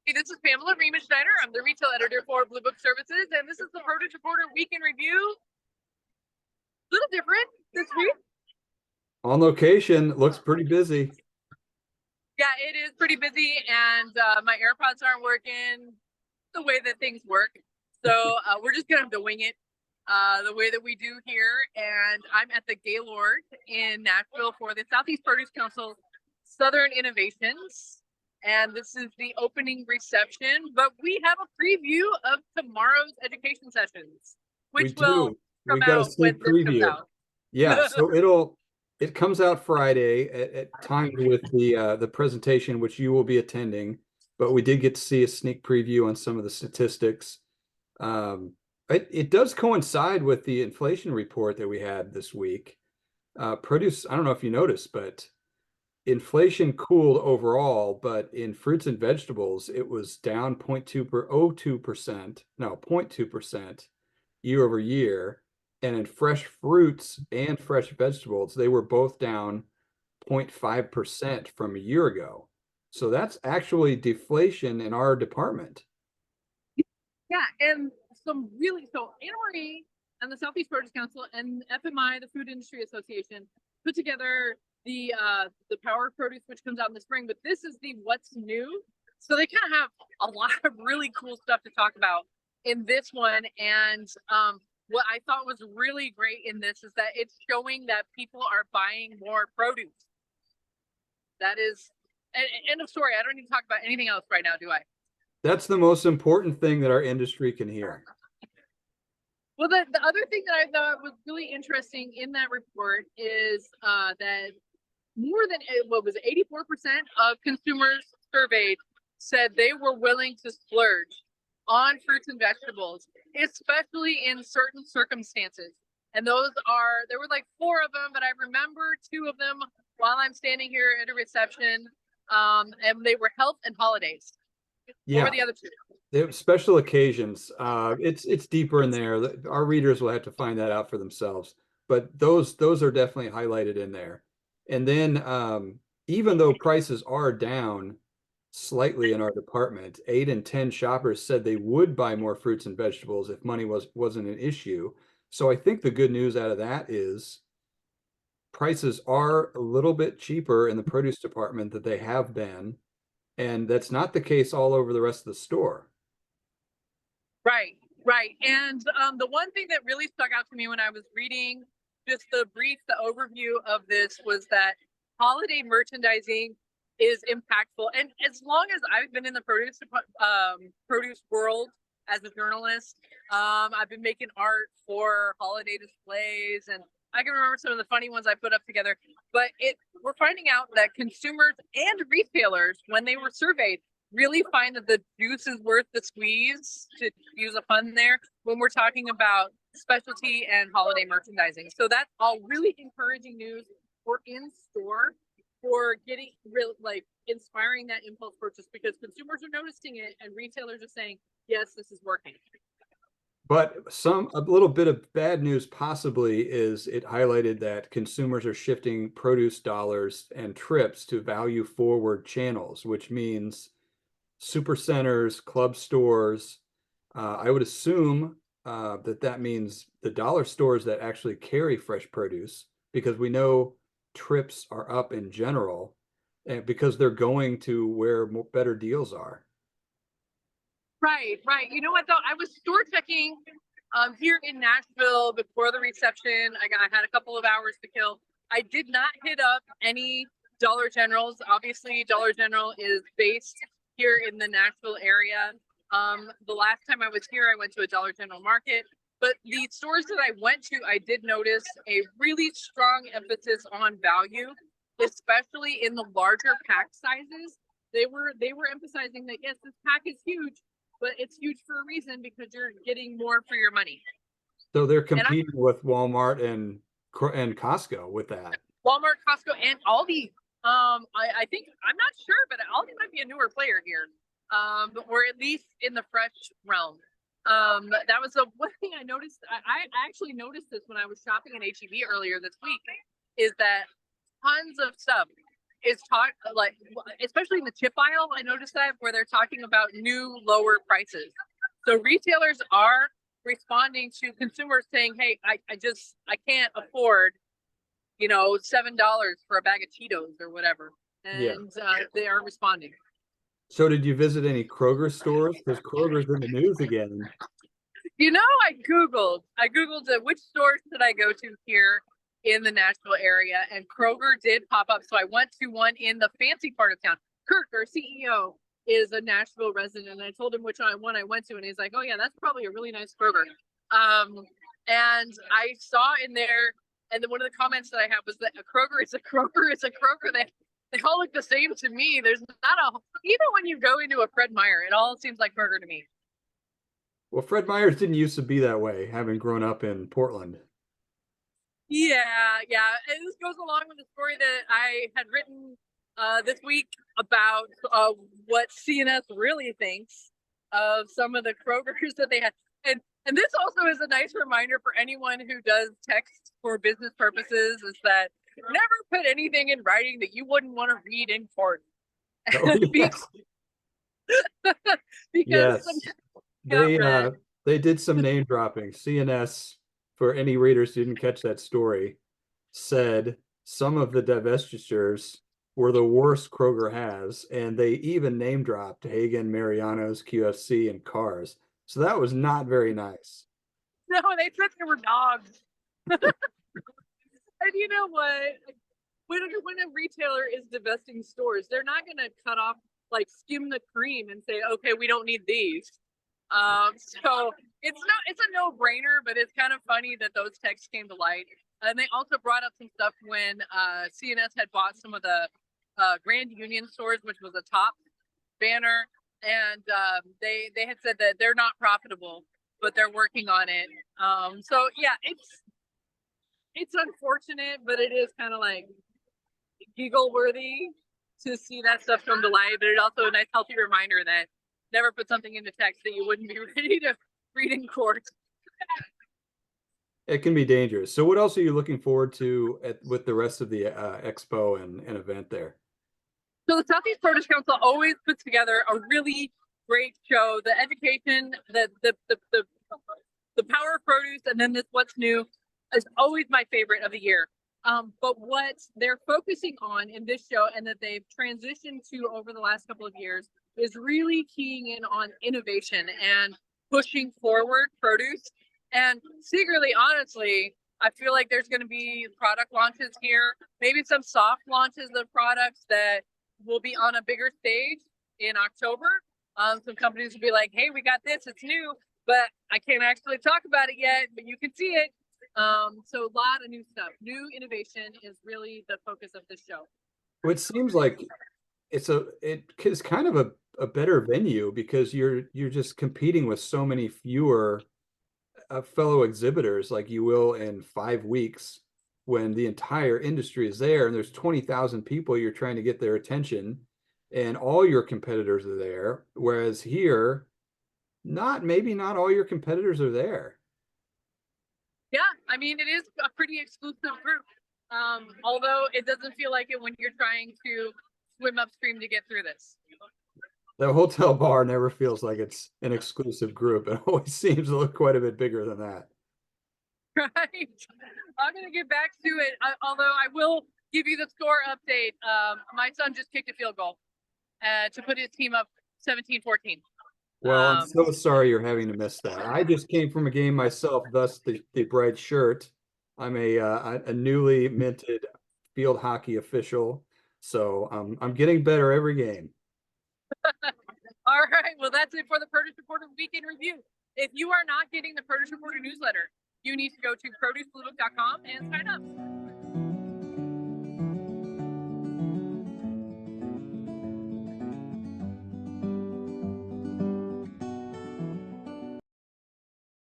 Hey, this is Pamela Schneider. I'm the retail editor for Blue Book Services, and this is the Produce Reporter Week in Review. A little different this week. On location, looks pretty busy. Yeah, it is pretty busy, and my AirPods aren't working the way that things work. So we're just going to have to wing it the way that we do here. And I'm at the Gaylord in Nashville for the Southeast Produce Council Southern Innovations. And this is the opening reception, but we have a preview of tomorrow's education sessions, which will come out when this comes out. Yeah, so it comes out Friday at timed with the presentation, which you will be attending, but we did get to see a sneak preview on some of the statistics. It does coincide with the inflation report that we had this week. Produce, I don't know if you noticed, but inflation cooled overall, but in fruits and vegetables, it was down 0.2% year over year. And in fresh fruits and fresh vegetables, they were both down 0.5% from a year ago. So that's actually deflation in our department. Yeah, and so Anna Marie and the Southeast Produce Council and FMI, the Food Industry Association, put together the Power of Produce, which comes out in the spring, but this is the what's new. So they kind of have a lot of really cool stuff to talk about in this one. And what I thought was really great in this is that it's showing that people are buying more produce. That is end of story. I don't need to talk about anything else right now, do I? That's the most important thing that our industry can hear. Well, the other thing that I thought was really interesting in that report is that more than 84% of consumers surveyed said they were willing to splurge on fruits and vegetables, especially in certain circumstances. And there were like 4 of them, but I remember 2 of them while I'm standing here at a reception, and they were health and holidays. Yeah. What were the other 2? Special occasions. It's deeper in there. Our readers will have to find that out for themselves. But those are definitely highlighted in there. And then even though prices are down slightly in our department, 8 in 10 shoppers said they would buy more fruits and vegetables if money wasn't an issue. So I think the good news out of that is prices are a little bit cheaper in the produce department than they have been. And that's not the case all over the rest of the store. Right. And the one thing that really stuck out to me when I was reading just the overview of this was that holiday merchandising is impactful. And as long as I've been in the produce world as a journalist, I've been making art for holiday displays, and I can remember some of the funny ones I put up together. But we're finding out that consumers and retailers, when they were surveyed, really find that the juice is worth the squeeze, to use a pun there, when we're talking about specialty and holiday merchandising. So that's all really encouraging news for in-store, for getting inspiring that impulse purchase, because consumers are noticing it and retailers are saying, yes, this is working. But a little bit of bad news possibly is it highlighted that consumers are shifting produce dollars and trips to value forward channels, which means super centers, club stores. I would assume that means the dollar stores that actually carry fresh produce, because we know trips are up in general, and because they're going to where better deals are. Right. You know what, though? I was store checking here in Nashville before the reception. I had a couple of hours to kill. I did not hit up any Dollar Generals. Obviously, Dollar General is based here in the Nashville area. The last time I was here, I went to a Dollar General market. But the stores that I went to, I did notice a really strong emphasis on value, especially in the larger pack sizes. They were emphasizing that, yes, this pack is huge, but it's huge for a reason, because you're getting more for your money. So they're competing with Walmart and Costco with that. Walmart, Costco, and Aldi. I think, I'm not sure, but Aldi might be a newer player here. Or at least in the fresh realm. That was the one thing I noticed. I actually noticed this when I was shopping at HEB earlier this week, is that tons of stuff is talk like, especially in the chip aisle, I noticed that where they're talking about new lower prices. So retailers are responding to consumers saying, hey, I can't afford, $7 for a bag of Cheetos or whatever. Yeah. And they are responding. So did you visit any Kroger stores? Because Kroger's in the news again. I Googled which stores should I go to here in the Nashville area, and Kroger did pop up. So I went to one in the fancy part of town. Kirk, our CEO, is a Nashville resident, and I told him which one I went to, and he's like, "Oh yeah, that's probably a really nice Kroger." And I saw in there, and then one of the comments that I have was that a Kroger is a Kroger is a Kroger. They all look the same to me. There's not even when you go into a Fred Meyer, it all seems like Kroger to me. Well, Fred Meyer's didn't used to be that way, having grown up in Portland. Yeah, yeah. And this goes along with the story that I had written this week about what CNS really thinks of some of the Krogers that they had. And this also is a nice reminder for anyone who does text for business purposes, is that never put anything in writing that you wouldn't want to read in court. Oh, yes. Because Yes. got read. They did some name dropping. CNS, for any readers who didn't catch that story, said some of the divestitures were the worst Kroger has, and they even name dropped Hagen, Mariano's, QFC, and Cars. So that was not very nice. No, they said they were dogs. And you know what? When a retailer is divesting stores, they're not going to cut off, like skim the cream and say, okay, we don't need these. So it's a no-brainer, but it's kind of funny that those texts came to light. And they also brought up some stuff when CNS had bought some of the Grand Union stores, which was a top banner, and they had said that they're not profitable, but they're working on it. So yeah, it's unfortunate, but it is kind of like giggle worthy to see that stuff come to light. But it's also a nice, healthy reminder that never put something into text that you wouldn't be ready to read in court. It can be dangerous. So what else are you looking forward to with the rest of the expo and event there? So the Southeast Produce Council always puts together a really great show. The education, the power of produce, and then this what's new is always my favorite of the year. But what they're focusing on in this show, and that they've transitioned to over the last couple of years, is really keying in on innovation and pushing forward produce. And secretly, honestly, I feel like there's going to be product launches here, maybe some soft launches of products that will be on a bigger stage in October. Some companies will be like, hey, we got this, it's new, but I can't actually talk about it yet, but you can see it. So a lot of new stuff. New innovation is really the focus of this show. It seems like it is kind of a better venue because you're just competing with so many fewer fellow exhibitors like you will in 5 weeks when the entire industry is there and there's 20,000 people you're trying to get their attention and all your competitors are there. Whereas here, maybe not all your competitors are there. Yeah, I mean, it is a pretty exclusive group. Although it doesn't feel like it when you're trying to swim upstream to get through this. The hotel bar never feels like it's an exclusive group. It always seems to look quite a bit bigger than that. Right. I'm going to get back to it. Although I will give you the score update. My son just kicked a field goal to put his team up 17-14. Well, I'm so sorry you're having to miss that. I just came from a game myself, thus the bright shirt. I'm a newly minted field hockey official, so I'm getting better every game. All right. Well, that's it for the Produce Reporter Weekend Review. If you are not getting the Produce Reporter newsletter, you need to go to produceplaybook.com and sign up.